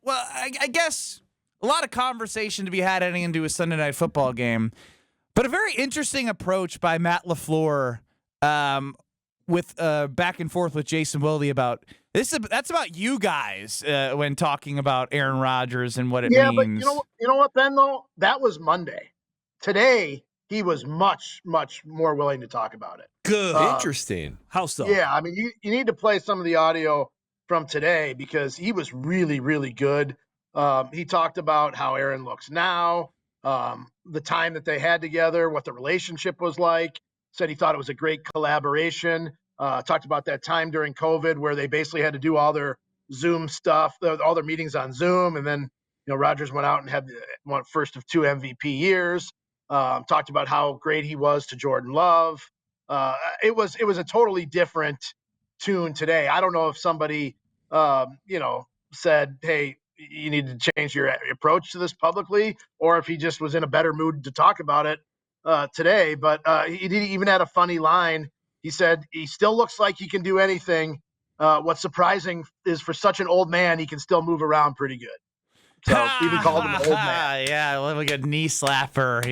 Well, I guess a lot of conversation to be had heading into a Sunday night football game, but a very interesting approach by Matt LaFleur with back and forth with Jason Wilde about this. That's about you guys when talking about Aaron Rodgers and what it Yeah, but means. you know what, Ben, though? That was Monday. Today, he was much, much more willing to talk about it. Good. Interesting. How so? Yeah, I mean, you need to play some of the audio from today because he was really, really good. He talked about how Aaron looks now, the time that they had together, what the relationship was like. Said he thought it was a great collaboration. Talked about that time during COVID where they basically had to do all their Zoom stuff, all their meetings on Zoom, and then Rodgers went out and had one first of 2 MVP years. Talked about how great he was to Jordan Love. It was a totally different tune today. I don't know if somebody, said, "Hey, you need to change your approach to this publicly," or if he just was in a better mood to talk about it today. But he even had a funny line. He said he still looks like he can do anything. What's surprising is for such an old man, he can still move around pretty good. So even called him an old man. Yeah, like a knee slapper,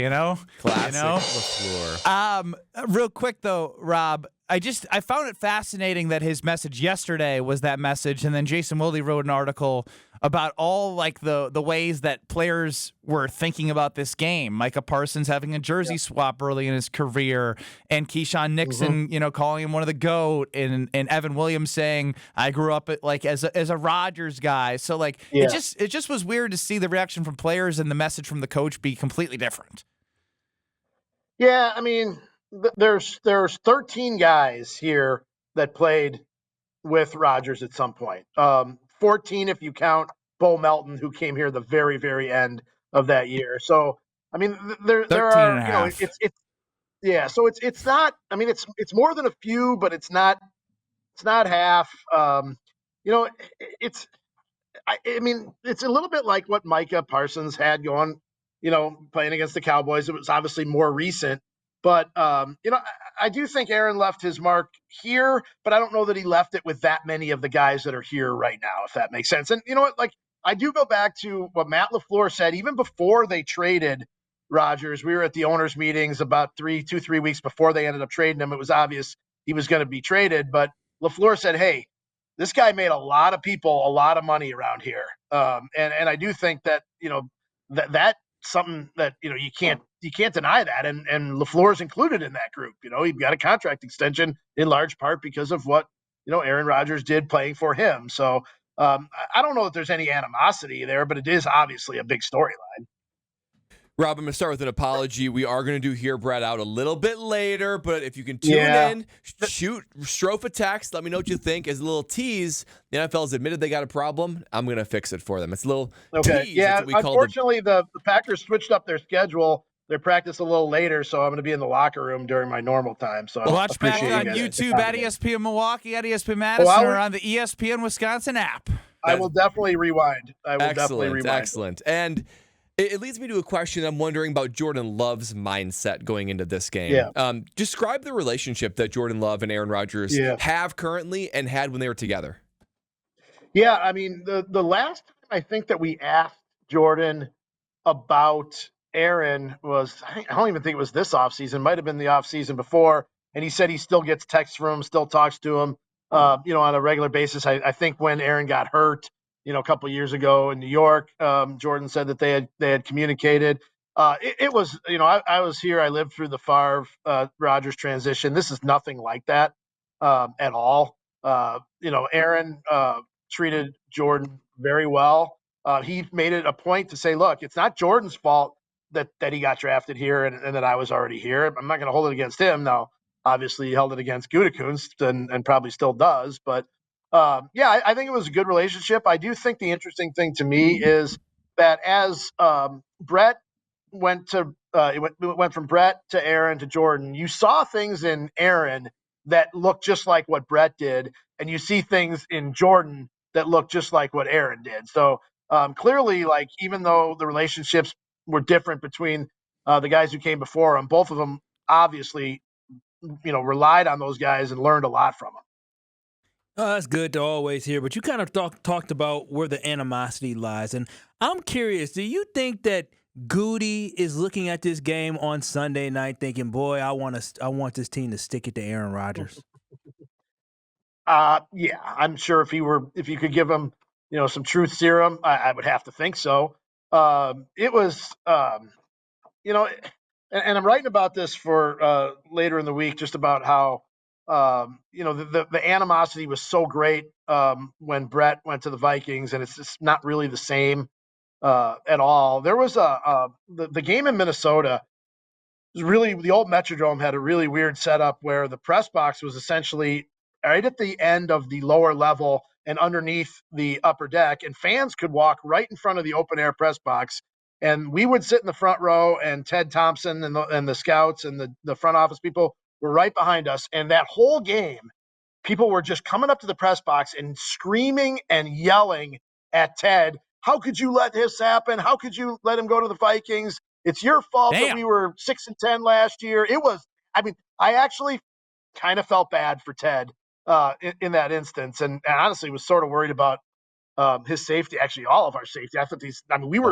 Classic LaFleur. Real quick though, Rob, I found it fascinating that his message yesterday was that message, and then Jason Wilde wrote an article about all like the ways that players were thinking about this game. Micah Parsons having a jersey swap early in his career, and Keyshawn Nixon, calling him one of the GOAT, and Evan Williams saying, "I grew up as a Rodgers guy." So it just was weird to see the reaction from players and the message from the coach be completely different. Yeah, I mean, there's 13 guys here that played with Rodgers at some point. 14 if you count Bo Melton, who came here the very, very end of that year. So, I mean, there are, so it's not, I mean, it's more than a few, but it's not half. It's a little bit like what Micah Parsons had going, playing against the Cowboys. It was obviously more recent. But, I do think Aaron left his mark here, but I don't know that he left it with that many of the guys that are here right now, if that makes sense. And you know what? I do go back to what Matt LaFleur said, even before they traded Rodgers. We were at the owners' meetings about 3 weeks before they ended up trading him. It was obvious he was going to be traded. But LaFleur said, hey, this guy made a lot of people a lot of money around here. And I do think that, that's something that, you can't deny that. And LaFleur's included in that group. He got a contract extension in large part because of what, Aaron Rodgers did playing for him. So I don't know if there's any animosity there, but it is obviously a big storyline. Rob, I'm going to start with an apology. We are going to do Hear Brett Out a little bit later, but if you can tune in, shoot Strofe a text, let me know what you think. As a little tease, the NFL's admitted they got a problem. I'm going to fix it for them. It's a little tease. Yeah, unfortunately, the Packers switched up their schedule. They practice a little later, so I'm going to be in the locker room during my normal time. So watch back on YouTube at ESPN Milwaukee, at ESPN Madison, or on the ESPN Wisconsin app. I will definitely rewind. Excellent. And it leads me to a question I'm wondering about Jordan Love's mindset going into this game. Yeah. Describe the relationship that Jordan Love and Aaron Rodgers have currently and had when they were together. Yeah, I mean, the last time I think that we asked Jordan about Aaron was, I don't even think it was this offseason, might have been the offseason before, and he said he still gets texts from him, still talks to him, on a regular basis. I think when Aaron got hurt, a couple of years ago in New York, Jordan said that they had communicated. It was, I was here. I lived through the Favre Rodgers transition. This is nothing like that at all. Aaron treated Jordan very well. He made it a point to say, look, it's not Jordan's fault that he got drafted here and that I was already here. I'm not going to hold it against him. Now, obviously, he held it against Gutekunst and probably still does. But, I think it was a good relationship. I do think the interesting thing to me is that as Brett went from Brett to Aaron to Jordan, you saw things in Aaron that looked just like what Brett did, and you see things in Jordan that look just like what Aaron did. So clearly, even though the relationships were different between the guys who came before him, both of them obviously, relied on those guys and learned a lot from them. Oh, that's good to always hear. But you kind of talked about where the animosity lies, and I'm curious. Do you think that Goody is looking at this game on Sunday night, thinking, "Boy, I want this team to stick it to Aaron Rodgers"? Yeah, I'm sure if you could give him, some truth serum, I would have to think so. It was, you know, and I'm writing about this for later in the week, just about how, the animosity was so great when Brett went to the Vikings, and it's just not really the same at all. There was the game in Minnesota. Really, the old Metrodome had a really weird setup where the press box was essentially right at the end of the lower level and underneath the upper deck, and fans could walk right in front of the open air press box. And we would sit in the front row, and Ted Thompson and the scouts and the front office people were right behind us. And that whole game, people were just coming up to the press box and screaming and yelling at Ted. How could you let this happen? How could you let him go to the Vikings? It's your fault that we Damn. were 6-10 last year. I actually kind of felt bad for Ted in that instance, and honestly was sort of worried about his safety. Actually, all of our safety. Oh,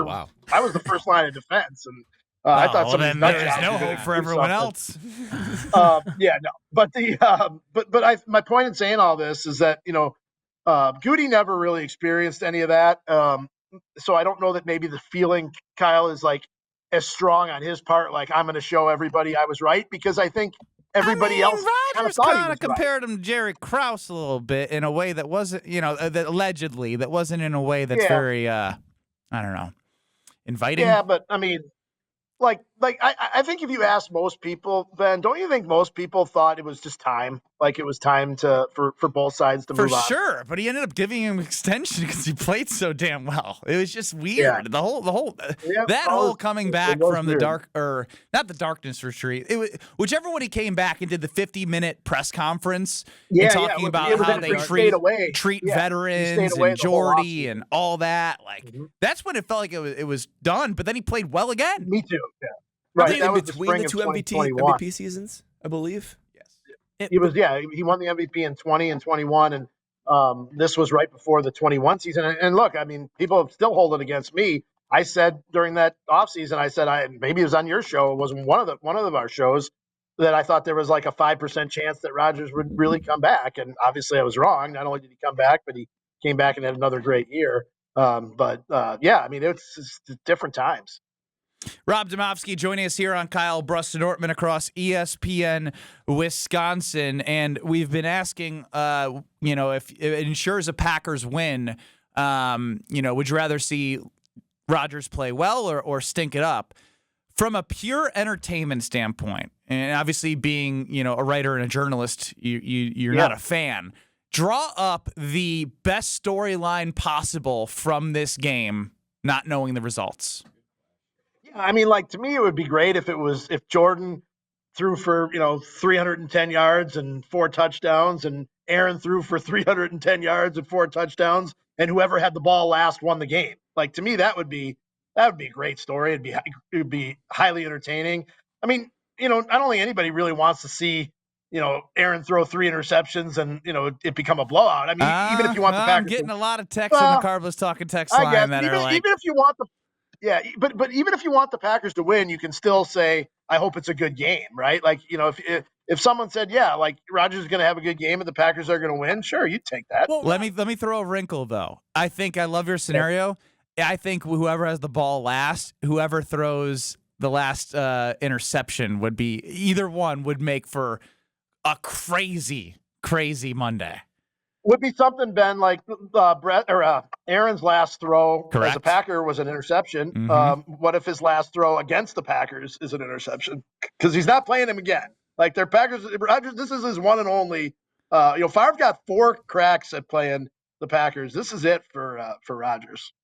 wow. I was the first line of defense, and I Oh, thought well, some of these then nut there's jobs no were gonna hope for do everyone something. else. Yeah, no. But my point in saying all this is that Goody never really experienced any of that. So I don't know that maybe the feeling, Kyle, is like as strong on his part. Like, I'm going to show everybody I was right, because I think everybody else kind of Rodgers thought he kind was of right. compared him to Jerry Krause a little bit in a way that wasn't, that allegedly, that wasn't in a way that's Yeah, very, I don't know, inviting. yeah, but I mean, I think if you ask most people, Ben, don't you think most people thought it was just time? Like, it was time for both sides to For move on. sure, but he ended up giving him extension because he played so damn well. It was just Yeah, weird. The whole yeah. that whole coming It back was from the weird. dark, or not the darkness retreat. It was whichever one he came back and did the 50-minute press conference and Yeah, talking it about was how after they he stayed treat away. treat Yeah, he stayed veterans away and the whole Jordy offseason. and all that. Like, Mhm. that's when it felt like it was done. But then he played well again. Me too. Yeah. Were Right. they That in was the between spring the of two 2021. MVP seasons, I believe? Yes. He won the MVP in 20 and 21, and this was right before the 21 season. And look, I mean, people still hold it against me. I said during that offseason, maybe it was on your show, it was one of our shows, that I thought there was like a 5% chance that Rodgers would really come back, and obviously I was wrong. Not only did he come back, but he came back and had another great year. Yeah, I mean, it's different times. Rob Demovsky joining us here on Kyle Brust and Nortman across ESPN Wisconsin. And we've been asking, if it ensures a Packers win, would you rather see Rodgers play well or stink it up? From a pure entertainment standpoint, and obviously being, a writer and a journalist, you're not a fan. Draw up the best storyline possible from this game, not knowing the results. I mean, like, to me, it would be great if Jordan threw for 310 yards and 4 touchdowns, and Aaron threw for 310 yards and 4 touchdowns, and whoever had the ball last won the game. Like, to me, that would be a great story. It would be highly entertaining. I mean, I don't think anybody really wants to see Aaron throw 3 interceptions and it become a blowout. I mean, even if you want the I'm Packers getting to, a lot of texts in the well, Carbless Talking text I line guess, that but are even like, even if you want the yeah, but even if you want the Packers to win, you can still say, "I hope it's a good game," right? Like, if someone said, "Yeah, like Rodgers is going to have a good game and the Packers are going to win," sure, you'd take that. well, let me throw a wrinkle though. I love your scenario. I think whoever has the ball last, whoever throws the last interception would be either one would make for a crazy Monday. Would be something, Ben, like Brett or Aaron's last throw as a Correct. Packer was an interception. Mm-hmm. What if his last throw against the Packers is an interception? Because he's not playing him again. Like, their Packers, Rodgers, this is his one and only. Favre's got 4 cracks at playing the Packers. This is it for Rodgers.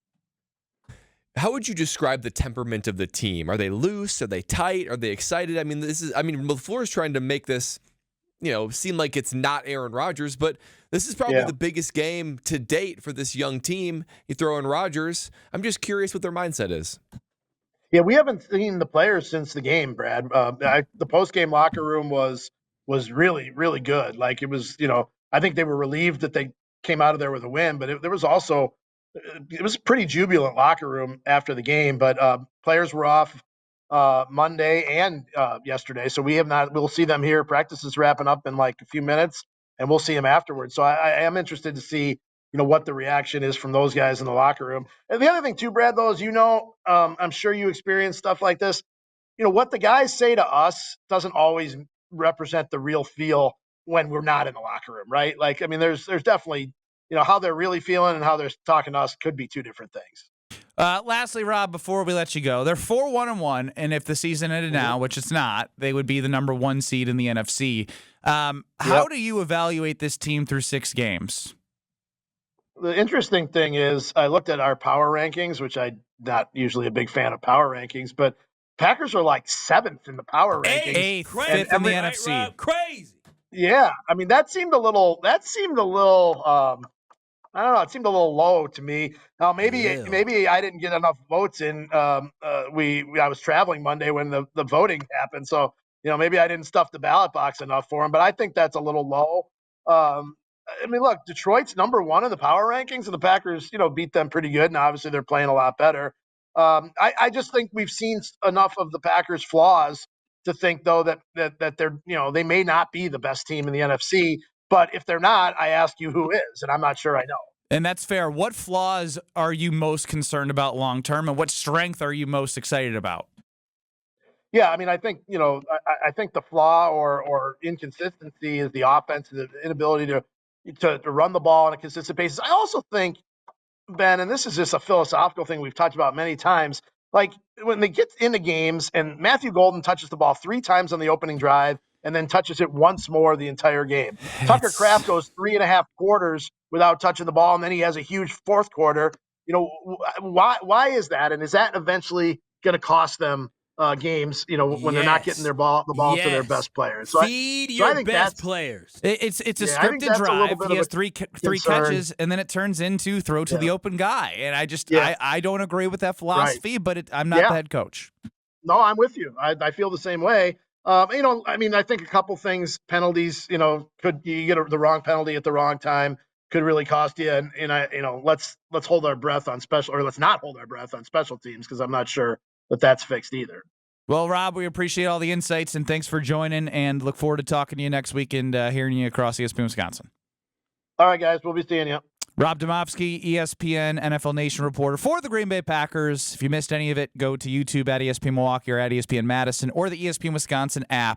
How would you describe the temperament of the team? Are they loose? Are they tight? Are they excited? I mean, LaFleur's trying to make this, seem like it's not Aaron Rodgers, but this is probably the biggest game to date for this young team. You throw in Rodgers. I'm just curious what their mindset is. Yeah, we haven't seen the players since the game, Brad. The post game locker room was really, really good. Like, it was, I think they were relieved that they came out of there with a win, but there was also it was a pretty jubilant locker room after the game. But players were off Monday and yesterday, so we'll see them here. Practice is wrapping up in like a few minutes, and we'll see them afterwards. So I am interested to see what the reaction is from those guys in the locker room. And the other thing too, Brad, though, is I'm sure you experience stuff like this. What the guys say to us doesn't always represent the real feel when we're not in the locker room, right? Like, I mean, there's definitely, how they're really feeling and how they're talking to us could be two different things. Lastly, Rob, before we let you go, they're 4-1-1, and if the season ended now, which it's not, they would be the number 1 seed in the NFC. How do you evaluate this team through 6 games? The interesting thing is I looked at our power rankings, which I'm not usually a big fan of power rankings, but Packers are like 7th in the power rankings. 8th, 5th in the NFC. Rob, crazy. Yeah. I mean, that seemed a little, I don't know. It seemed a little low to me. Now, maybe I didn't get enough votes in. I was traveling Monday when the voting happened, so maybe I didn't stuff the ballot box enough for him. But I think that's a little low. I mean, look, Detroit's number 1 in the power rankings, and the Packers, beat them pretty good, and obviously they're playing a lot better. I just think we've seen enough of the Packers' flaws to think, though, that they're, they may not be the best team in the NFC. But if they're not, I ask you who is, and I'm not sure I know. And that's fair. What flaws are you most concerned about long term, and what strength are you most excited about? Yeah, I mean, I think I think the flaw or inconsistency is the offense, the inability to run the ball on a consistent basis. I also think, Ben, and this is just a philosophical thing we've talked about many times, like when they get into games and Matthew Golden touches the ball 3 times on the opening drive and then touches it once more the entire game. Tucker Kraft goes 3.5 quarters without touching the ball, and then he has a huge fourth quarter. Why is that? And is that eventually going to cost them games, when they're not getting the ball to their best players? So Feed your best players. It's a scripted drive. He has three catches, and then it turns into throw to the open guy. And I don't agree with that philosophy, but I'm not the head coach. No, I'm with you. I feel the same way. I mean, I think a couple things, penalties, could you get the wrong penalty at the wrong time could really cost you. And let's hold our breath on let's not hold our breath on special teams, because I'm not sure that's fixed either. Well, Rob, we appreciate all the insights, and thanks for joining, and look forward to talking to you next week and hearing you across ESPN Wisconsin. All right, guys, we'll be seeing you. Rob Demovsky, ESPN NFL Nation reporter for the Green Bay Packers. If you missed any of it, go to YouTube at ESPN Milwaukee or at ESPN Madison or the ESPN Wisconsin app.